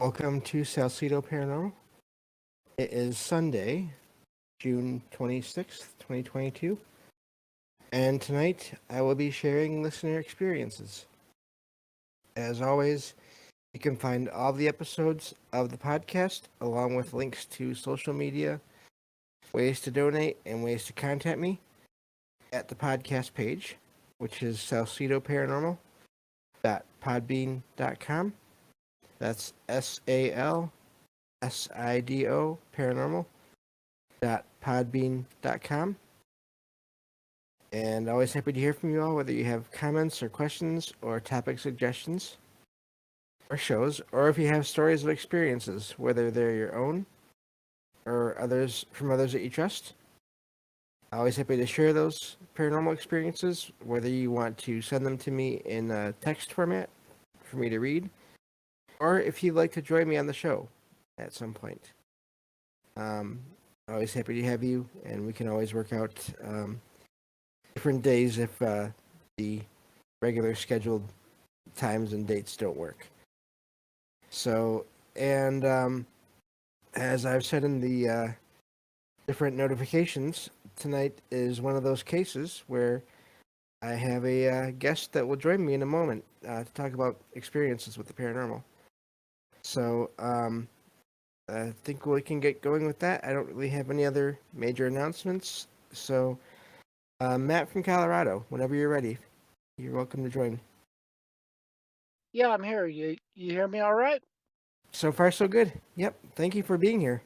Welcome to salsidoparanormal. It is Sunday, June 26th, 2022, and tonight I will be sharing listener experiences. As always, you can find all the episodes of the podcast along with links to social media, ways to donate, and ways to contact me at the podcast page, which is salsidoparanormal.podbean.com. That's SALSIDO paranormal.podbean.com. And always happy to hear from you all, whether you have comments or questions or topic suggestions or shows, or if you have stories of experiences, whether they're your own or others from others that you trust. Always happy to share those paranormal experiences, whether you want to send them to me in a text format for me to read, or if you'd like to join me on the show at some point. Always happy to have you, and we can always work out different days if the regular scheduled times and dates don't work. So, and as I've said in the different notifications, tonight is one of those cases where I have a guest that will join me in a moment to talk about experiences with the paranormal. So, I think we can get going with that. I don't really have any other major announcements. So, Matt from Colorado, whenever you're ready, you're welcome to join. Yeah, I'm here. You hear me all right? So far, so good. Yep. Thank you for being here.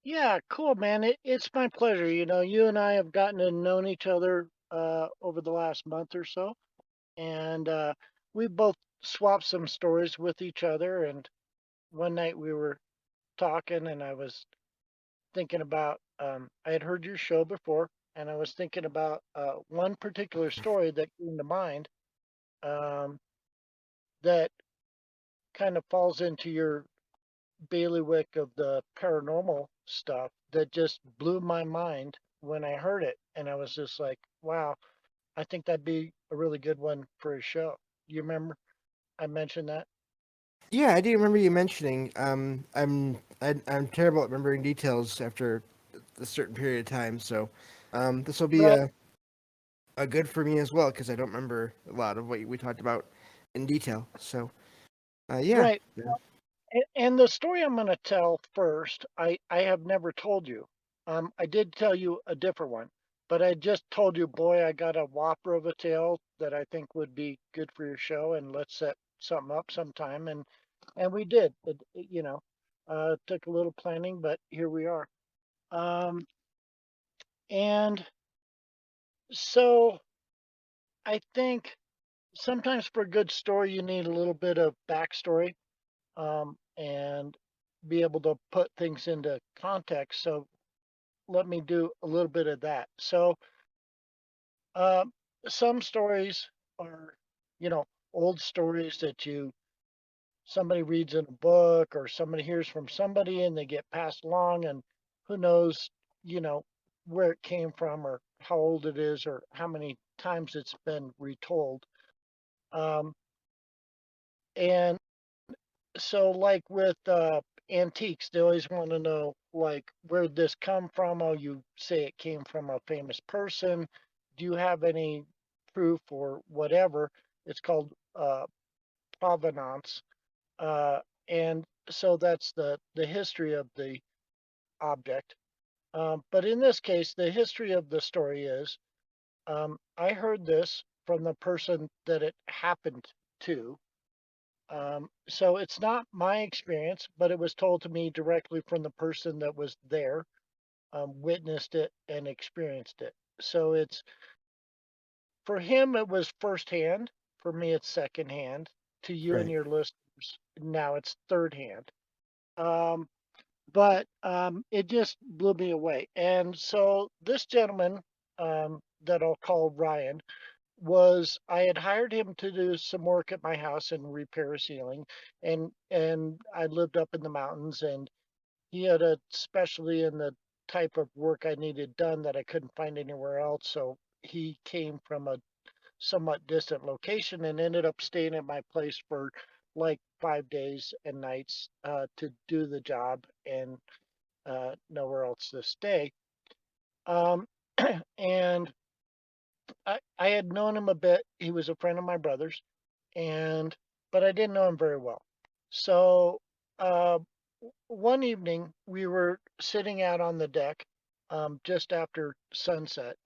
Yeah, cool, man. It's my pleasure. You and I have gotten to know each other over the last month or so, and we both swapped some stories with each other. And one night we were talking, and I was thinking about I had heard your show before, and I was thinking about one particular story that came to mind um, that kind of falls into your bailiwick of the paranormal stuff that just blew my mind when I heard it. And I was just like, wow, I think that'd be a really good one for a show. You remember I mentioned that? Yeah, I do remember you mentioning. I'm terrible at remembering details after a certain period of time. So, this will be Right, a good for me as well because I don't remember a lot of what we talked about in detail. So, yeah. right. And the story I'm going to tell first, I have never told you. I did tell you a different one, but I just told you, boy, I got a whopper of a tale that I think would be good for your show, and let's set something up sometime. And we did. Took a little planning, but here we are. Um, and so I think sometimes for a good story, you need a little bit of backstory and be able to put things into context. So let me do a little bit of that. So um, some stories are, you know, old stories that you somebody reads in a book or somebody hears from somebody and they get passed along, and who knows, you know, where it came from or how old it is or how many times it's been retold. Um, and so like with antiques, they always want to know like where'd this come from? Oh, you say it came from a famous person. Do you have any proof or whatever? It's called provenance. And so that's the history of the object. But in this case, the history of the story is I heard this from the person that it happened to. So it's not my experience, but it was told to me directly from the person that was there, witnessed it, and experienced it. So it's for him, it was firsthand. For me, it's secondhand. To you and Right. your listeners, now it's third hand. Um, but it just blew me away. And so this gentleman that I'll call Ryan I had hired him to do some work at my house and repair a ceiling, and I lived up in the mountains, and he had a specialty in the type of work I needed done that I couldn't find anywhere else. So he came from a somewhat distant location and ended up staying at my place for like 5 days and nights to do the job and nowhere else to stay. Um, and I had known him a bit. He was a friend of my brother's, and but I didn't know him very well. So uh, one evening we were sitting out on the deck just after sunset,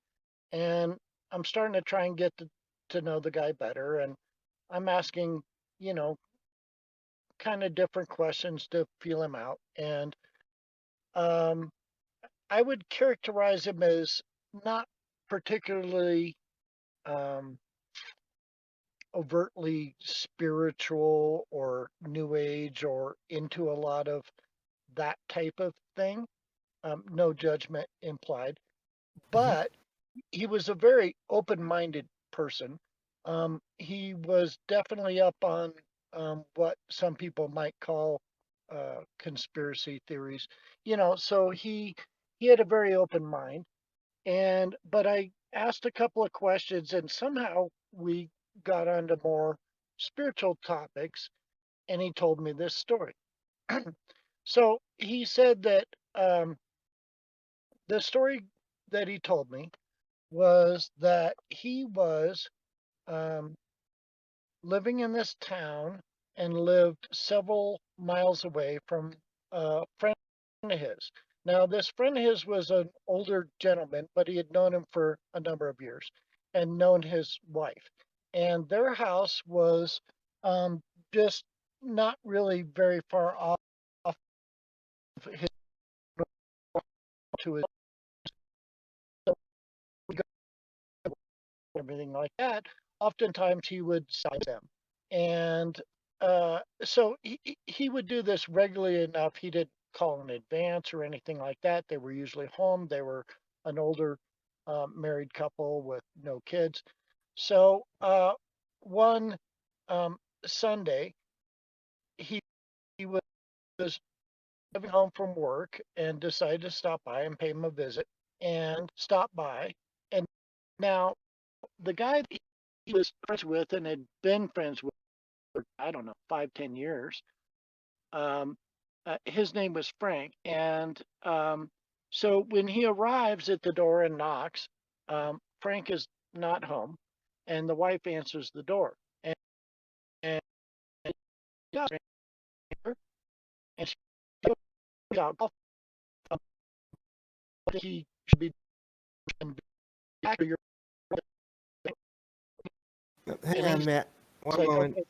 and I'm starting to try and get to know the guy better, and I'm asking, you know, kind of different questions to feel him out, and um, I would characterize him as not particularly um, overtly spiritual or new age or into a lot of that type of thing. No judgment implied, Hmm. but he was a very open-minded person. He was definitely up on what some people might call conspiracy theories. So he had a very open mind, and but I asked a couple of questions, and somehow we got onto more spiritual topics, and he told me this story. So he said that um, the story that he told me was that he was um, living in this town and lived several miles away from a friend of his. Now, this friend of his was an older gentleman, but he had known him for a number of years and known his wife. And their house was um, just not really very far off his to his everything like that. Oftentimes he would side them. And so he would do this regularly enough. He didn't call in advance or anything like that. They were usually home. They were an older married couple with no kids. So one um, Sunday, he, he was driving home from work and decided to stop by and pay him a visit and stop by. And now the guy that he was friends with and had been friends with for, I don't know, 5, 10 years. Um, his name was Frank. And so when he arrives at the door and knocks, Frank is not home. And the wife answers the door. And yeah, and she goes out, he should be back to your. Hang And on, he's Matt. One like, moment. okay,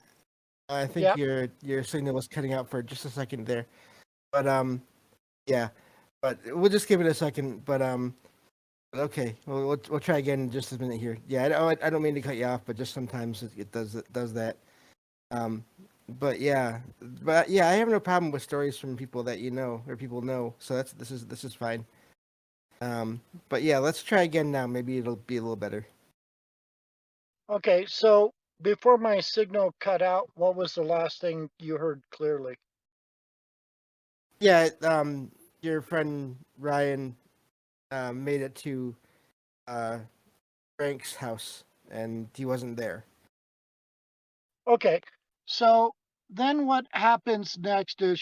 I think yeah, your signal was cutting out for just a second there. But yeah. But we'll just give it a second. But okay, we'll try again in just a minute here. Yeah, I don't mean to cut you off, but just sometimes it does that. Um, but yeah, I have no problem with stories from people that you know or people know. So this is fine. But yeah, let's try again now. Maybe it'll be a little better. okay. So before my signal cut out, what was the last thing you heard clearly? Yeah, your friend Ryan made it to uh, Frank's house, and he wasn't there. Okay. So then what happens next is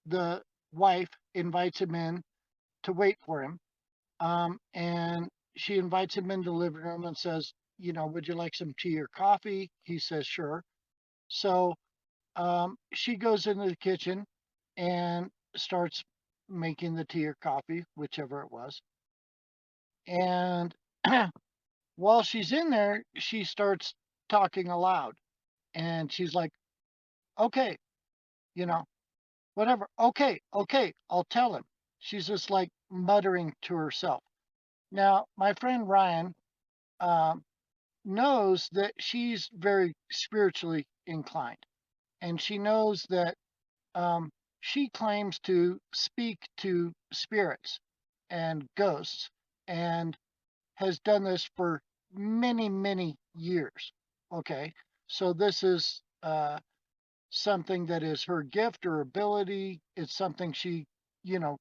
the wife, invites him in to wait for him. And she invites him into the living room and says, would you like some tea or coffee? He says, sure. So she goes into the kitchen and starts making the tea or coffee, whichever it was. And while she's in there, she starts talking aloud. And she's like, okay, you know, whatever. Okay, okay, I'll tell him. She's just like muttering to herself. Now, my friend Ryan um, knows that she's very spiritually inclined, and she knows that um, she claims to speak to spirits and ghosts and has done this for many, many years. Okay, so this is something that is her gift or ability. It's something she,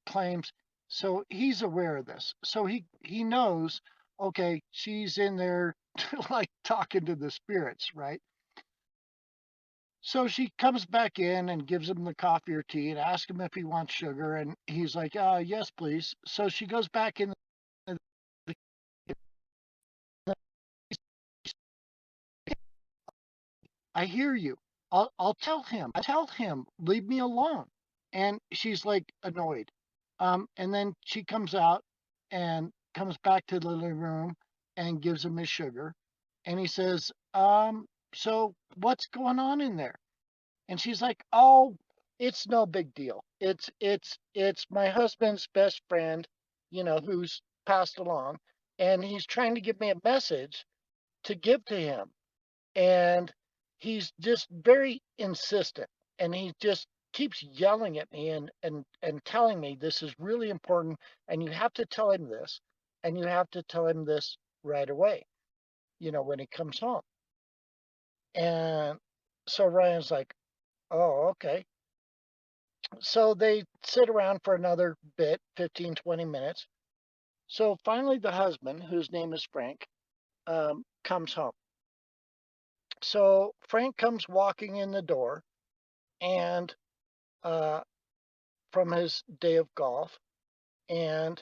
claims. So he's aware of this. So he knows, okay, she's in there like talking to the spirits, right? So she comes back in and gives him the coffee or tea and asks him if he wants sugar. And he's like, yes, please. So she goes back in. I hear you. I'll tell him. I tell him, leave me alone. And she's like annoyed. And then she comes out and comes back to the living room and gives him his sugar. And he says, so what's going on in there? And she's like, "Oh, it's no big deal. It's my husband's best friend, who's passed along, and he's trying to give me a message to give to him. And he's just very insistent, and he just keeps yelling at me and telling me this is really important, and you have to tell him this, and you have to tell him this right away, when he comes home." And so Ryan's like, "Oh, okay." So they sit around for another bit, 15, 20 minutes. So finally, the husband, whose name is Frank, comes home. So Frank comes walking in the door and uh, from his day of golf, and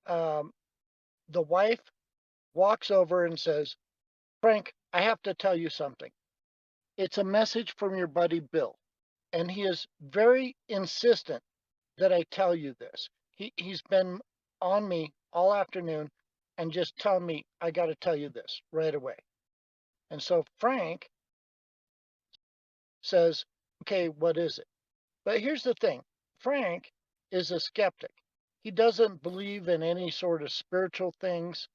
um, the wife walks over and says, "Frank, I have to tell you something. It's a message from your buddy Bill, and he is very insistent that I tell you this. He's been on me all afternoon and just telling me I got to tell you this right away." And so Frank says, "Okay, what is it?" But here's the thing. Frank is a skeptic. He doesn't believe in any sort of spiritual things.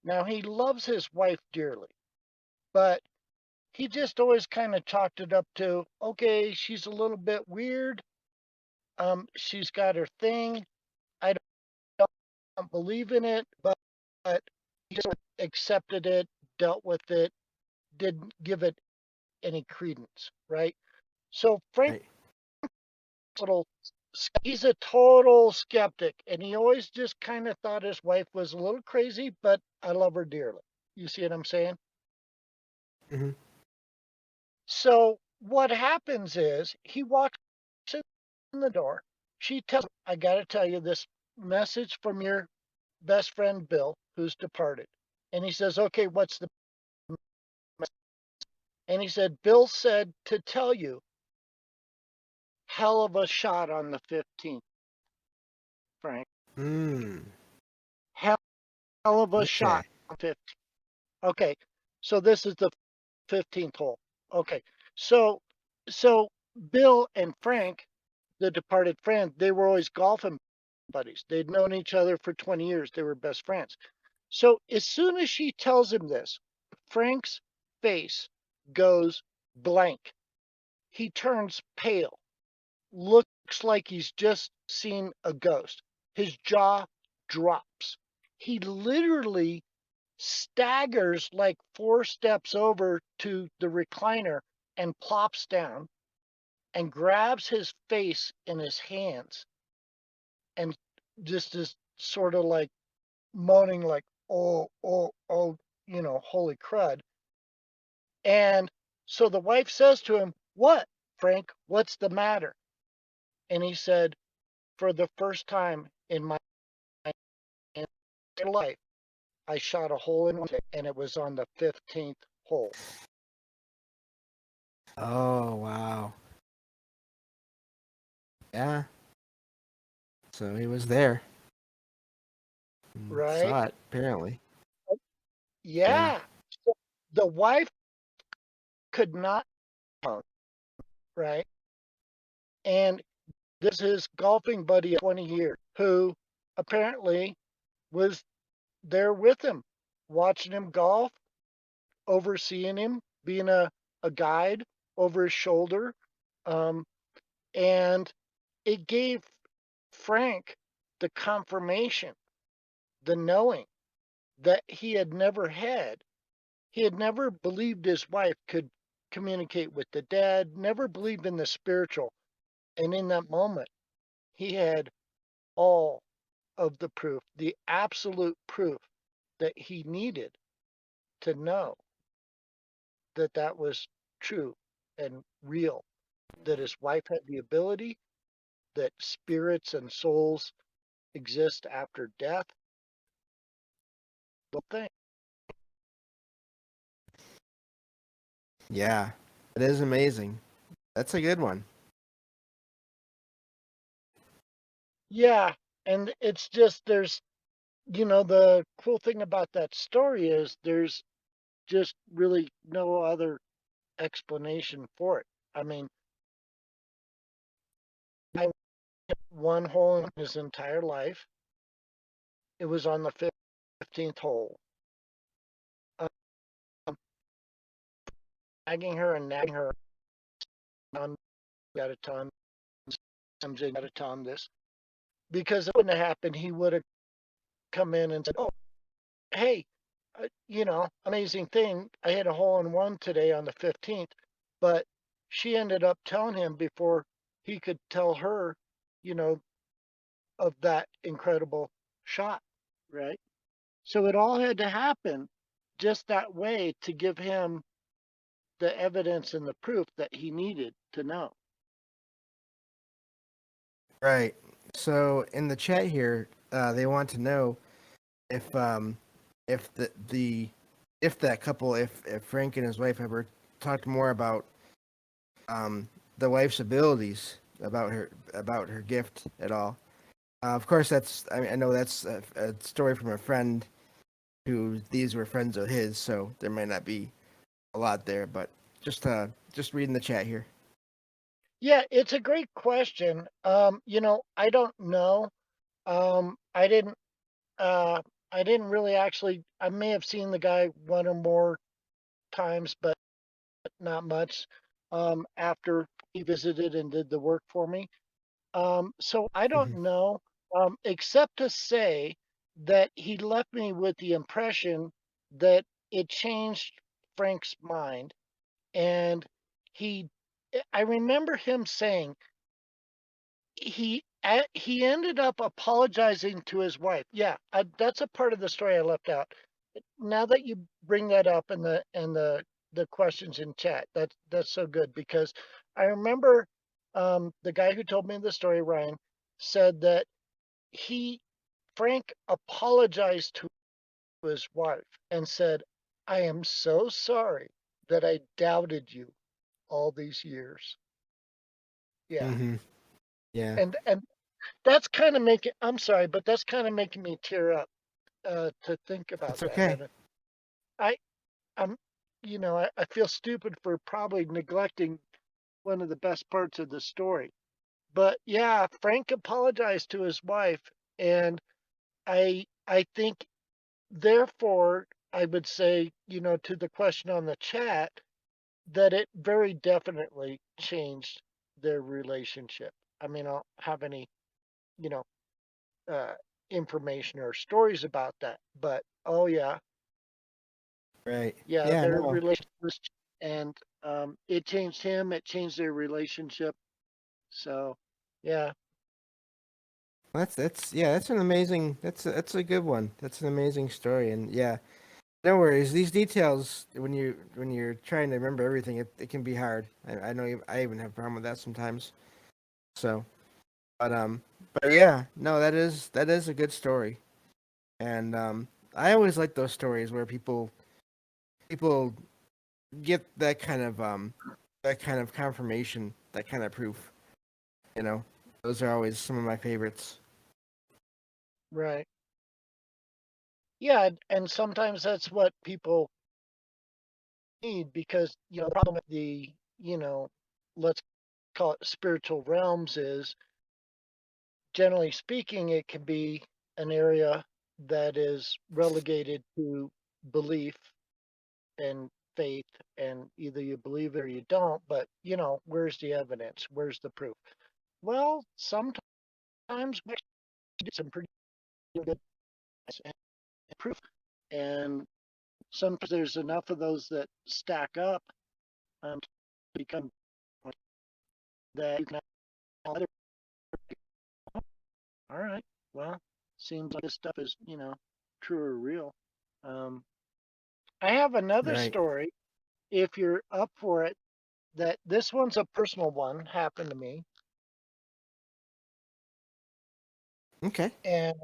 Now, he loves his wife dearly, but he just always kind of chalked it up to, okay, she's a little bit weird. She's got her thing. I don't believe in it, but he just accepted it, dealt with it, didn't give it any credence, right? So Frank's Right. little, he's a total skeptic, and he always just kind of thought his wife was a little crazy, but I love her dearly. You see what I'm saying? Hmm. So what happens is he walks in the door. She tells him, "I got to tell you this message from your best friend Bill, who's departed." And he says, "Okay, what's the?" And he said, "Bill said to tell you, hell of a shot on the 15th, Frank. Mm. Hell of a Okay. shot on 15th." Okay, so this is the 15th hole. Okay, so so Bill and Frank, the departed friend, they were always golfing buddies. They'd known each other for 20 years. They were best friends. So as soon as she tells him this, Frank's face goes blank. He turns pale, looks like he's just seen a ghost. His jaw drops. He literally staggers like 4 steps over to the recliner and plops down and grabs his face in his hands and just is sort of like moaning like, "Oh, oh, oh, holy crud." And so the wife says to him, "What, Frank? What's the matter?" And he said, "For the first time in my entire life, I shot a hole in one, and it was on the 15th hole." Oh, wow. Yeah. So he was there. Right? Saw it, apparently. Yeah. Yeah. So the wife could not punk, right? And this is his golfing buddy of 20 years who apparently was there with him, watching him golf, overseeing him, being a guide over his shoulder. Um, and it gave Frank the confirmation, the knowing that he had never had. He had never believed his wife could communicate with the dead, never believed in the spiritual. And in that moment, he had all of the proof, the absolute proof that he needed to know that that was true. and real, that his wife had the ability, that spirits and souls exist after death. The thing. Yeah, it is amazing. That's a good one. Yeah, and it's just the cool thing about that story is there's just really no other explanation for it. I mean, I went one hole in his entire life. It was on the 15th hole. Um, nagging her and nagging her. Got to tell him. MJ got to tell him this because it wouldn't have happened. He would have come in and said, "Oh, hey, amazing thing. I hit a hole in one today on the 15th," but she ended up telling him before he could tell her, you know, of that incredible shot, right? So it all had to happen just that way to give him the evidence and the proof that he needed to know. Right. So in the chat here, they want to know if if the if that couple, if Frank and his wife ever talked more about the wife's abilities, about her gift at all. Of course, that's I know that's a story from a friend who these were friends of his, so there might not be a lot there, but just reading the chat here. Yeah, it's a great question. I don't know. Um, I didn't uh I didn't really actually I may have seen the guy one or more times, but not much after he visited and did the work for me. So I don't Hmm. know, except to say that he left me with the impression that it changed Frank's mind. And he, I remember him saying he ended up apologizing to his wife. Yeah, that's a part of the story I left out. Now that you bring that up in the questions in chat, that's so good because I remember the guy who told me the story, Ryan, said that he Frank apologized to his wife and said, "I am so sorry that I doubted you all these years." Yeah, Hmm. Yeah, and that's kind of making. I'm sorry, but that's kind of making me tear up to think about that's that. okay. And I I'm I feel stupid for probably neglecting one of the best parts of the story. But yeah, Frank apologized to his wife, and I think therefore I would say, to the question on the chat, that it very definitely changed their relationship. I mean, I don't have any, you know, uh, information or stories about that, but oh Right. yeah, Yeah. their No. relationship was, and it changed him. It changed their relationship. So yeah, That's yeah. That's an amazing. That's a good one. That's an amazing story, and yeah. No worries. These details, when you're trying to remember everything, it can be hard. I know I even have a problem with that sometimes. So, but but yeah, no, that is a good story, and I always like those stories where people get that kind of confirmation, that kind of proof. You know, those are always some of my favorites. right. Yeah, and sometimes that's what people need because the problem with the let's call it spiritual realms is generally speaking it can be an area that is relegated to belief and faith, and either you believe it or you don't, but where's the evidence, where's the proof? Well, sometimes we get some pretty good proof, and sometimes there's enough of those that stack up to become that you can have other people, all right, well, seems like this stuff is true or real. um, I have another Right. story if you're up for it. that this one's a personal one, happened to me. Okay. And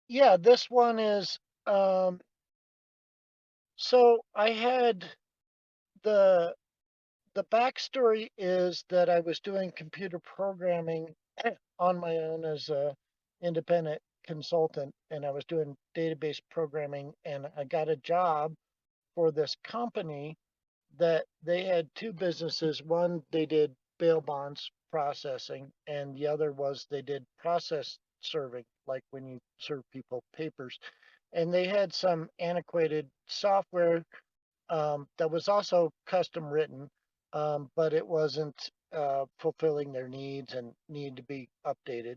yeah, this one is um so I had the the backstory is that I was doing computer programming on my own as a independent consultant, and I was doing database programming, and I got a job for this company that they had two businesses. One, they did bail bonds processing, and the other was they did process serving, like when you serve people papers. And they had some antiquated software that was also custom written, but it wasn't fulfilling their needs and needed to be updated.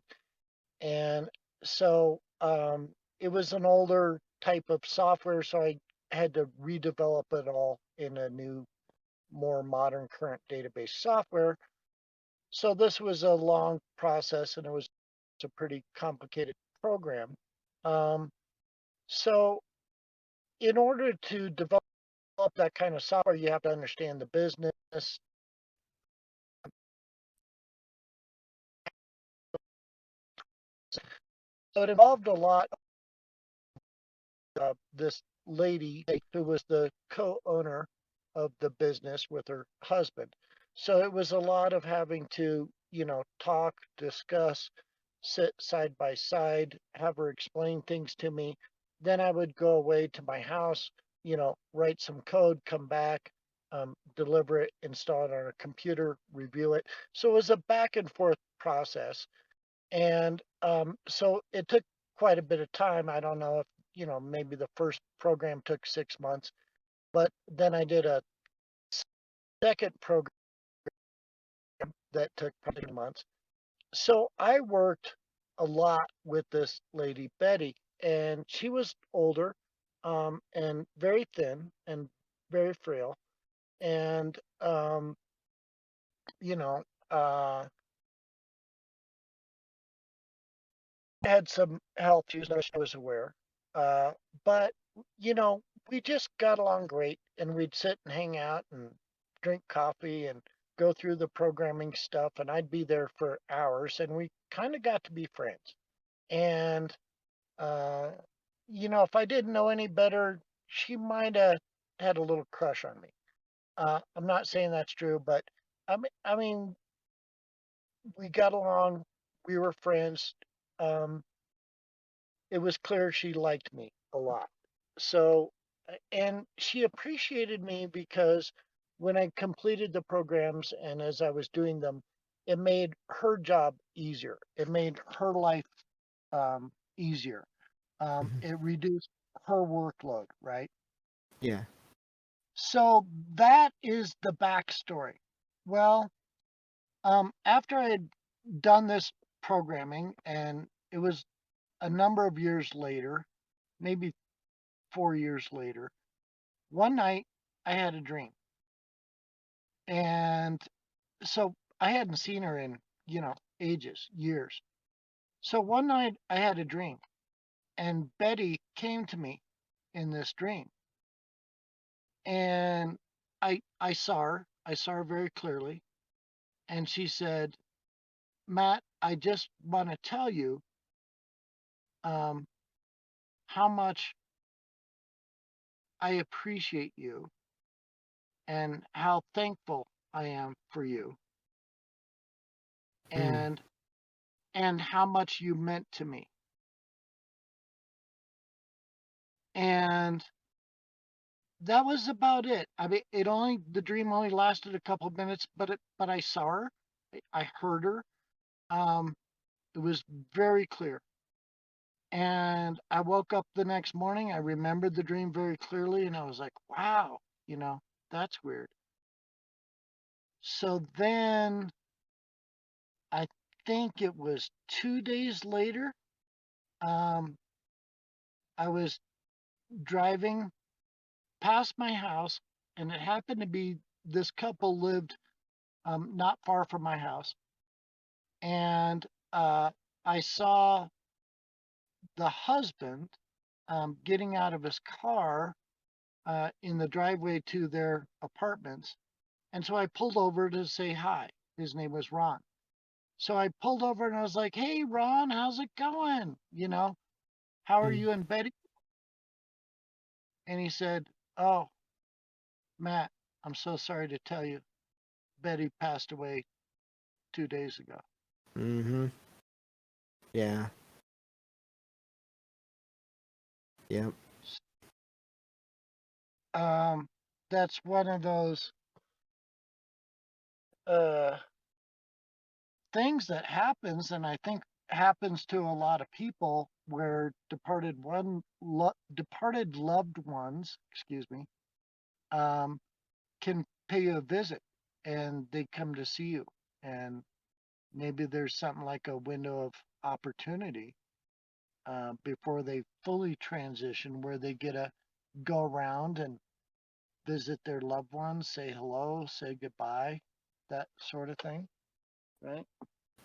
And so it was an older type of software, so I had to redevelop it all in a new, more modern, current database software. So this was a long process, and it was a pretty complicated program. Um, so in order to develop that kind of software, you have to understand the business. So it involved a lot of this lady who was the co-owner of the business with her husband. So it was a lot of having to, talk, discuss, sit side by side, have her explain things to me. Then I would go away to my house, write some code, come back, deliver it, install it on a computer, review it. So it was a back and forth process. And so it took quite a bit of time. I don't know if, maybe the first program took 6 months, but then I did a second program that took probably months. So I worked a lot with this lady, Betty, and she was older and very thin and very frail. And, you know, uh, had some health issues, I was aware. Uh, but, you know, we just got along great, and we'd sit and hang out and drink coffee and go through the programming stuff, and I'd be there for hours, and we kind of got to be friends. And, uh, if I didn't know any better, she might have had a little crush on me. I'm not saying that's true, but I mean, we got along, we were friends. Um, it was clear she liked me a lot. So, and she appreciated me because when I completed the programs and as I was doing them, it made her job easier. It made her life easier. Hmm. It reduced her workload, right? Yeah. So that is the backstory. Well, after I had done this programming, and it was a number of years later, maybe 4 years later, one night I had a dream. And so I hadn't seen her in, ages, years. So one night I had a dream, and Betty came to me in this dream. And I saw her. I saw her very clearly. And she said, Matt, I just want to tell you um, how much I appreciate you and how thankful I am for you Mm. and how much you meant to me. And that was about it. I mean, the dream only lasted a couple of minutes, but I saw her, I heard her. Um, it was very clear. And I woke up the next morning. I remembered the dream very clearly, and I was like, wow, that's weird. So then I think it was 2 days later. Um, I was driving past my house, and it happened to be this couple lived not far from my house. And I saw the husband getting out of his car in the driveway to their apartments. And so I pulled over to say hi. His name was Ron. So I pulled over and I was like, "Hey, Ron, how's it going? How are Mm. you and Betty?" And he said, "Oh, Matt, I'm so sorry to tell you, Betty passed away 2 days ago." Mm-hmm. Yeah. Yep. Um, that's one of those uh, things that happens, and I think happens to a lot of people where departed loved ones, excuse me, um, can pay you a visit, and they come to see you, and maybe there's something like a window of opportunity before they fully transition, where they get to go around and visit their loved ones, say hello, say goodbye, that sort of thing, right?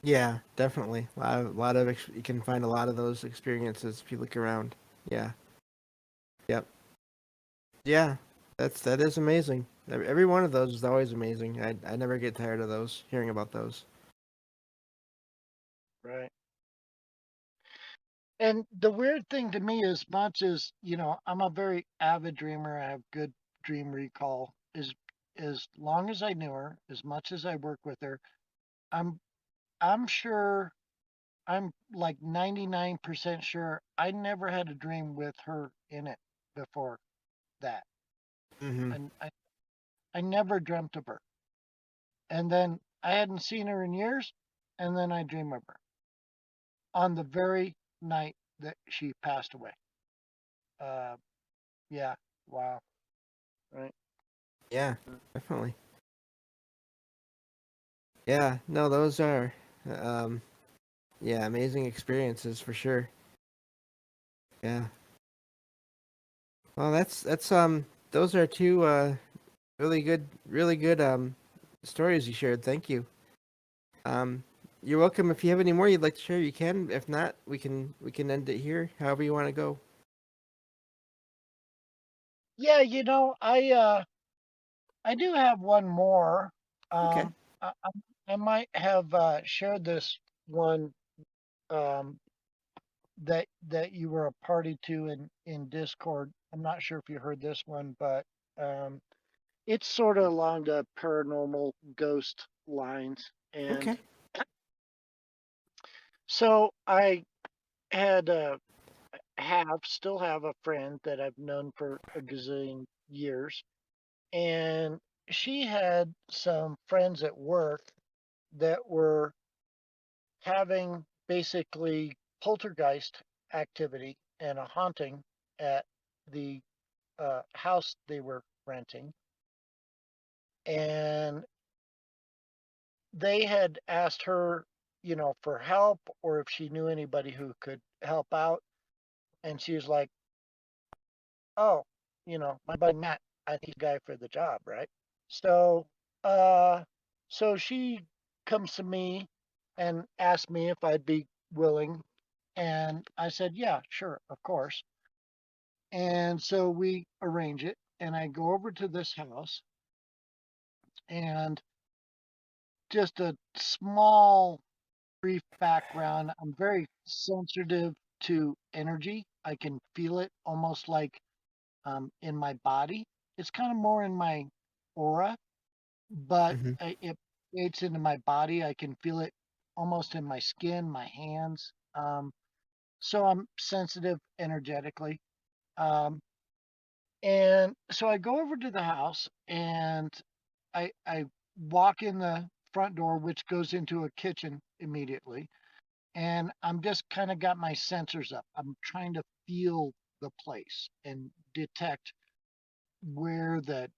Yeah, definitely. You can find a lot of those experiences if you look around. Yeah. Yep. Yeah. That is amazing. Every one of those is always amazing. I never get tired of those, hearing about those. Right. And the weird thing to me, as much as, I'm a very avid dreamer, I have good dream recall, is as long as I knew her, as much as I work with her, I'm I'm sure I'm like 99% sure I never had a dream with her in it before that. Mm-hmm. And I never dreamt of her. And then I hadn't seen her in years, and then I dream of her on the very night that she passed away. Uh, yeah, wow, right. Yeah, definitely. Yeah, no, those are, um, yeah, amazing experiences for sure. Yeah. Well, those are two really good stories you shared. Thank you. Um, you're welcome. If you have any more you'd like to share, you can. If not, we can end it here. However you want to go. Yeah, I do have one more. Okay. I might have shared this one um, that you were a party to in Discord. I'm not sure if you heard this one, but um, it's sort of along the paranormal ghost lines. And Okay. so I had still have a friend that I've known for a gazillion years, and she had some friends at work that were having basically poltergeist activity and a haunting at the house they were renting. And they had asked her, for help, or if she knew anybody who could help out. And she was like, "Oh, my buddy Matt, I think he's the guy for the job, right?" So, uh, so she comes to me and asked me if I'd be willing, and I said, "Yeah, sure, of course." And so we arrange it, and I go over to this house, and just a small brief background. I'm very sensitive to energy. I can feel it almost like in my body. It's kind of more in my aura, but Mm-hmm. it creates into my body. I can feel it almost in my skin, my hands. So I'm sensitive energetically. Um, and so I go over to the house, and I walk in the front door, which goes into a kitchen immediately. And I'm just kind of got my sensors up. I'm trying to feel the place and detect where the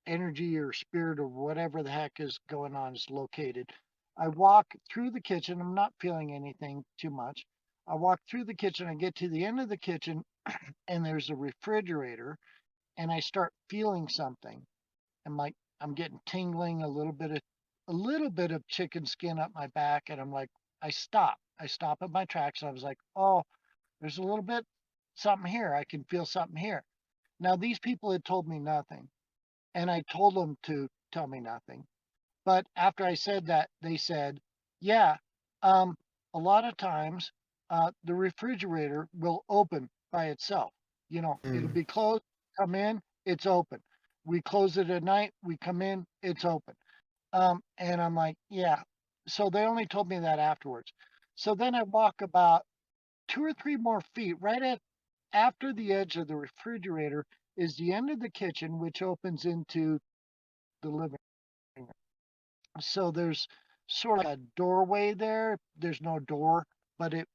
energy or spirit or whatever the heck is going on is located. I walk through the kitchen. I'm not feeling anything too much. I walk through the kitchen. I get to the end of the kitchen, and there's a refrigerator, and I start feeling something. I'm like, I'm getting tingling, a little bit of chicken skin up my back, and I'm like, I stop. I stop at my tracks. I was like, oh, there's a little bit something here. I can feel something here. Now these people had told me nothing, and I told them to tell me nothing. But after I said that, they said, yeah, um, a lot of times the refrigerator will open by itself. You know, it'll Mm. be closed, come in, it's open. We close it at night, we come in, it's open. And I'm like, yeah. So they only told me that afterwards. So then I walk about 2 or 3 more feet. Right at after the edge of the refrigerator is the end of the kitchen, which opens into the living room. So there's sort of a doorway there. There's no door, but it,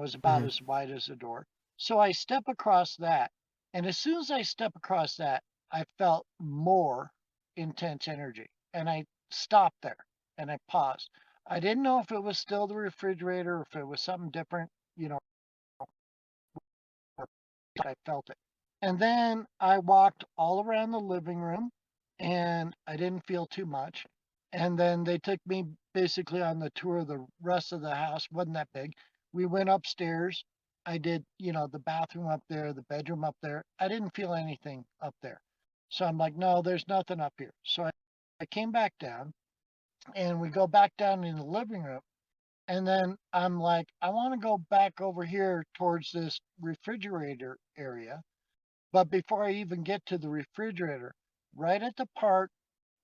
is about Mhm. as wide as a door. So I step across that. And as soon as I step across that, I felt more intense energy. And I stopped there and I paused. I didn't know if it was still the refrigerator or if it was something different, I felt it. And then I walked all around the living room and I didn't feel too much. And then they took me basically on the tour of the rest of the house. Wasn't that big. We went upstairs. I did, the bathroom up there, the bedroom up there. I didn't feel anything up there. So I'm like, no, there's nothing up here. So I came back down and we go back down in the living room. And then I'm like, I want to go back over here towards this refrigerator area, but before I even get to the refrigerator, right at the part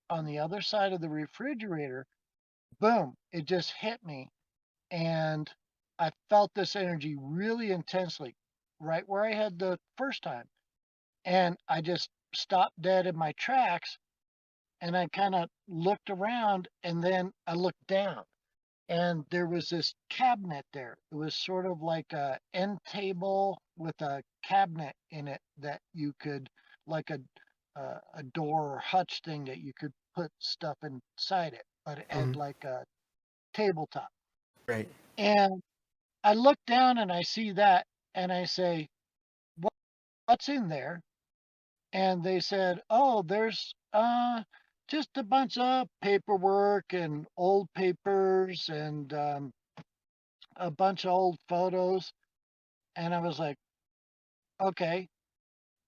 on the other side of the refrigerator, boom, it just hit me. And I felt this energy really intensely, right where I had the first time. And I just stopped dead in my tracks and I kind of looked around and then I looked down and there was this cabinet there. It was sort of like a end table with a cabinet in it that you could, like a door or hutch thing that you could put stuff inside it, but it had Mhm. like a tabletop. Right. And I look down and I see that, and I say, "What- What's in there?" And they said, "Oh, there's just a bunch of paperwork and old papers and a bunch of old photos." And I was like, okay,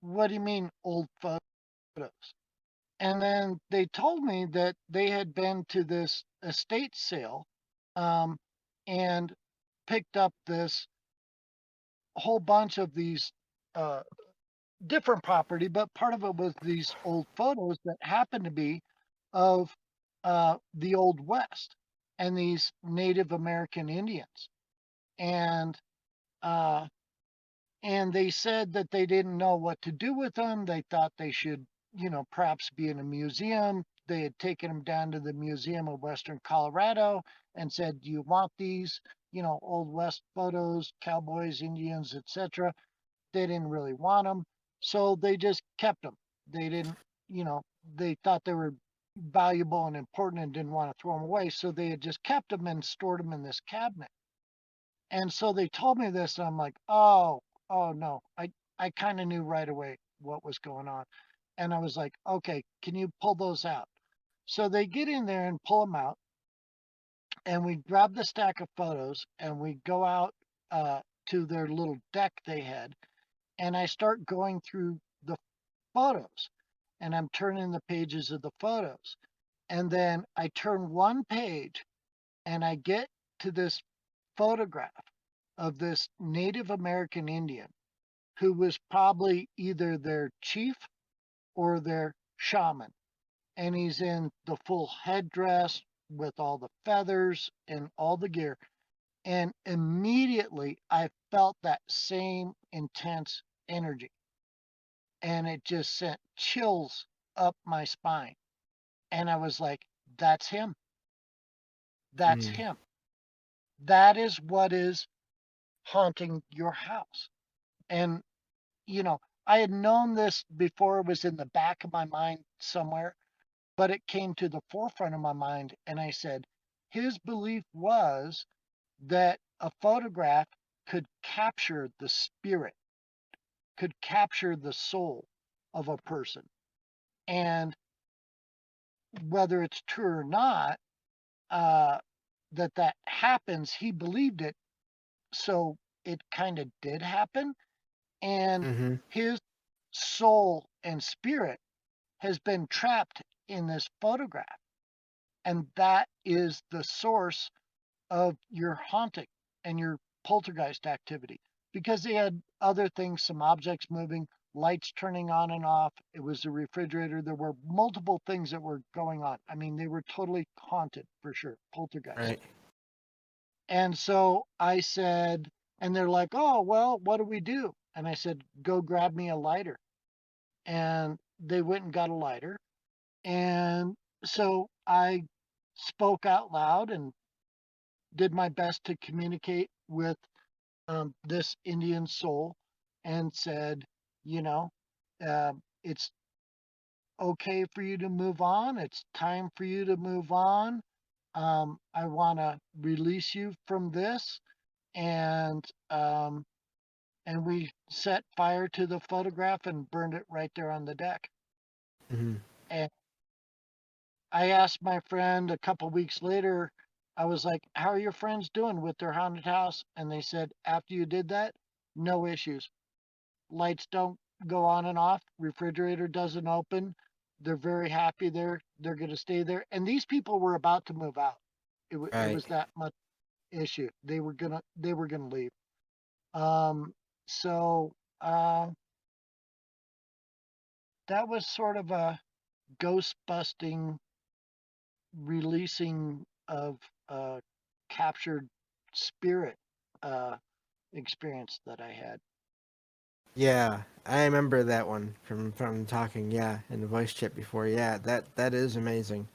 what do you mean old photos? And then they told me that they had been to this estate sale um, and picked up this whole bunch of these uh, different property, but part of it was these old photos that happened to be of the Old West and these Native American Indians. And uh, and they said that they didn't know what to do with them. They thought they should, perhaps be in a museum. They had taken them down to the Museum of Western Colorado and said, "Do you want these, Old West photos, cowboys, Indians, etc." They didn't really want them, so they just kept them. They didn't, they thought they were valuable and important and didn't want to throw them away, so they had just kept them and stored them in this cabinet. And so they told me this, and I'm like, oh no. I kind of knew right away what was going on. And I was like, okay, can you pull those out? So they get in there and pull them out, and we grab the stack of photos and we go out to their little deck they had, and I start going through the photos, and I'm turning the pages of the photos. And then I turn one page and I get to this photograph of this Native American Indian who was probably either their chief or their shaman. And he's in the full headdress with all the feathers and all the gear. And immediately I felt that same intense energy. And it just sent chills up my spine. And I was like, that's him. That's Mm. him. That is what is haunting your house. And I had known this before it was in the back of my mind somewhere, but it came to the forefront of my mind. And I said, his belief was that a photograph could capture the spirit, could capture the soul of a person. And whether it's true or not, uh, that happens, he believed it. So it kind of did happen. And Mhm. his soul and spirit has been trapped in this photograph. And that is the source of your haunting and your poltergeist activity because they had other things, some objects moving, lights turning on and off. It was a refrigerator. There were multiple things that were going on. I mean, they were totally haunted for sure, poltergeist. Right. And so I said, and they're like, oh, well, what do we do? And I said, go grab me a lighter. And they went and got a lighter. And so I spoke out loud and did my best to communicate with this Indian soul and said, you know, it's okay for you to move on. It's time for you to move on. I want to release you from this. And we set fire to the photograph and burned it right there on the deck. Hmm. And I asked my friend a couple weeks later, I was like, how are your friends doing with their haunted house? And they said, after you did that, no issues. Lights don't go on and off, refrigerator doesn't open. They're very happy there. They're going to stay there. And these people were about to move out. It Right. was that much issue. They were gonna leave. Um, so that was sort of a ghost busting releasing of captured spirit uh, experience that I had. Yeah, I remember that one from talking. Yeah, in the voice chat before. Yeah, that is amazing.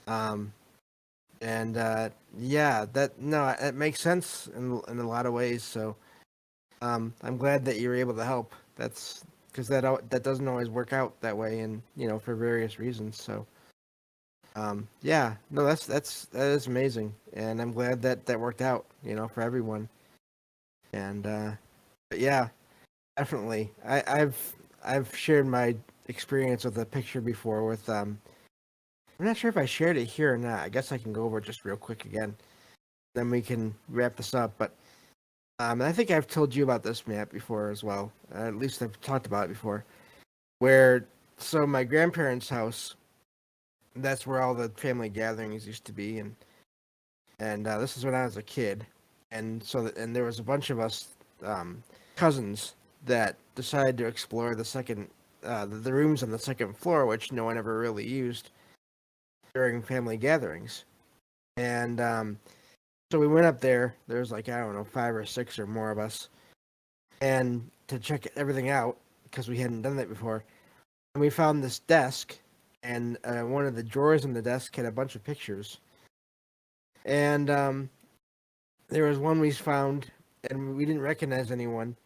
Um, and yeah, that no, it makes sense in a lot of ways. So I'm glad that you were able to help. That's because that doesn't always work out that way, and for various reasons. So yeah, no, that is amazing, and I'm glad that that worked out. For everyone. And but yeah, definitely. I've shared my experience with a picture before with I'm not sure if I shared it here or not. I guess I can go over it just real quick again. Then we can wrap this up. But and I think I've told you about this, Matt, before as well. At least I've talked about it before. Where so my grandparents' house, that's where all the family gatherings used to be, and this is when I was a kid, and and there was a bunch of us cousins that decided to explore the second the rooms on the second floor, which no one ever really used during family gatherings. And so we went up there. There was like, I don't know, 5 or 6 or more of us, and to check everything out because we hadn't done that before. And we found this desk, and one of the drawers in the desk had a bunch of pictures. And there was one we found, and we didn't recognize anyone,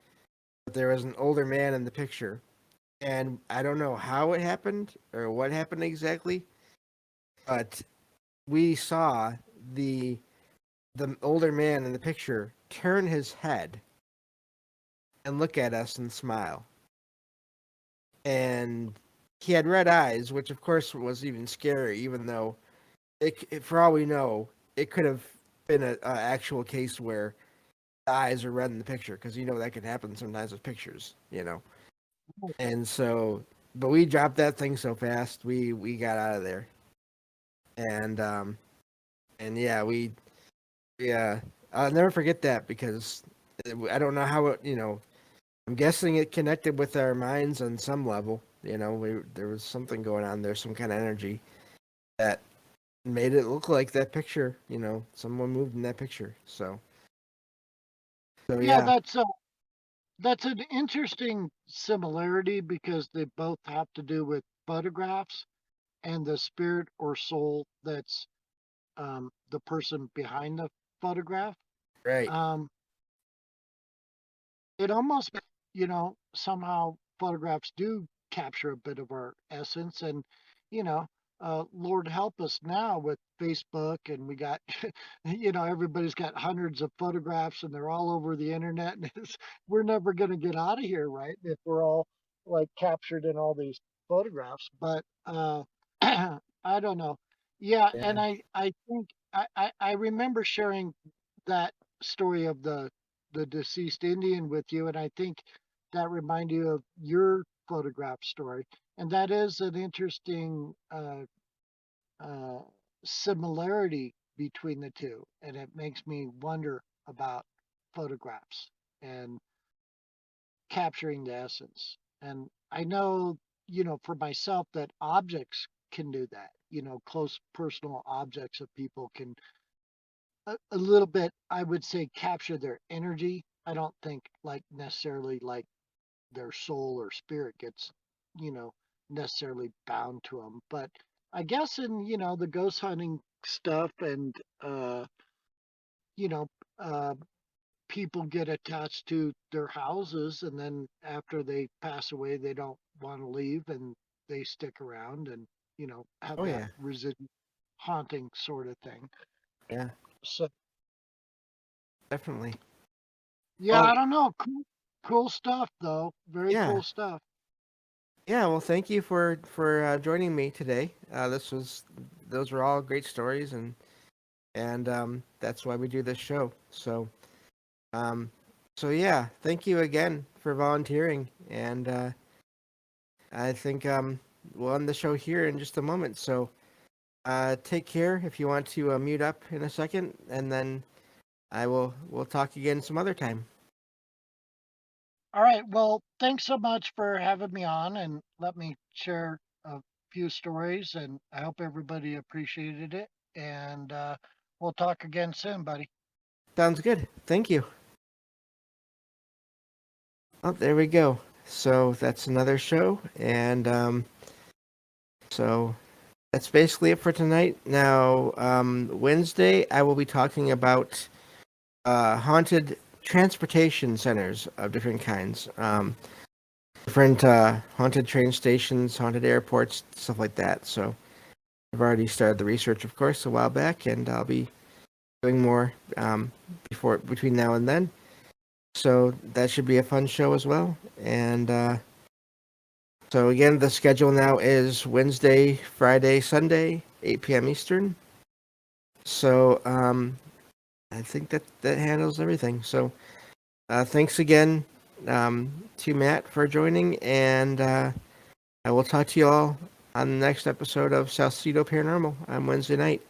but there was an older man in the picture. And I don't know how it happened or what happened exactly, but we saw the the older man in the picture turn his head and look at us and smile. And he had red eyes, which of course was even scary, even though for all we know, it could have been a actual case where the eyes are red in the picture because that could happen sometimes with pictures. And so, but we dropped that thing so fast, we got out of there, and yeah, yeah, I'll never forget that because I don't know how it. I'm guessing it connected with our minds on some level. There was something going on there, some kind of energy that made it look like that picture. Someone moved in that picture. So Yeah, yeah, that's an interesting similarity because they both have to do with photographs and the spirit or soul that's the person behind the photograph. right, Um, it almost, somehow photographs do capture a bit of our essence. And, you know, Lord help us now with Facebook, and we got, everybody's got hundreds of photographs and they're all over the internet. And we're never going to get out of here, right? If we're all like captured in all these photographs. But I don't know. Yeah. And yeah, I think I remember sharing that story of the deceased Indian with you, and I think that reminded you of your photograph story, and that is an interesting uh, similarity between the two, and it makes me wonder about photographs and capturing the essence. And I know, for myself, that objects can do that. Close personal objects of people can a little bit, I would say, capture their energy. I don't think like necessarily like their soul or spirit gets, you know, necessarily bound to them. But I guess in, the ghost hunting stuff and, you know, uh, people get attached to their houses and then after they pass away, they don't want to leave and they stick around and, have Oh that yeah, residual haunting sort of thing. yeah, So, definitely. yeah, Oh I don't know. Cool stuff, though. Very yeah, cool stuff. yeah. Well, thank you for joining me today. Those were all great stories, and that's why we do this show. Um, so yeah, thank you again for volunteering, and I think we'll end the show here in just a moment. So take care. If you want to mute up in a second, and then we'll talk again some other time. All right. Well, thanks so much for having me on and let me share a few stories. And I hope everybody appreciated it. And we'll talk again soon, buddy. Sounds good. Thank you. Oh, there we go. So that's another show, and so that's basically it for tonight. Now, Wednesday, I will be talking about haunted transportation centers of different kinds, different haunted train stations, haunted airports, stuff like that. So I've already started the research, of course, a while back, and I'll be doing more between now and then. So that should be a fun show as well. And so again, the schedule now is Wednesday, Friday, Sunday, 8 p.m. Eastern. So I think that handles everything. So thanks again to Matt for joining, and I will talk to you all on the next episode of Salsido Paranormal on Wednesday night.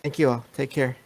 Thank you all. Take care.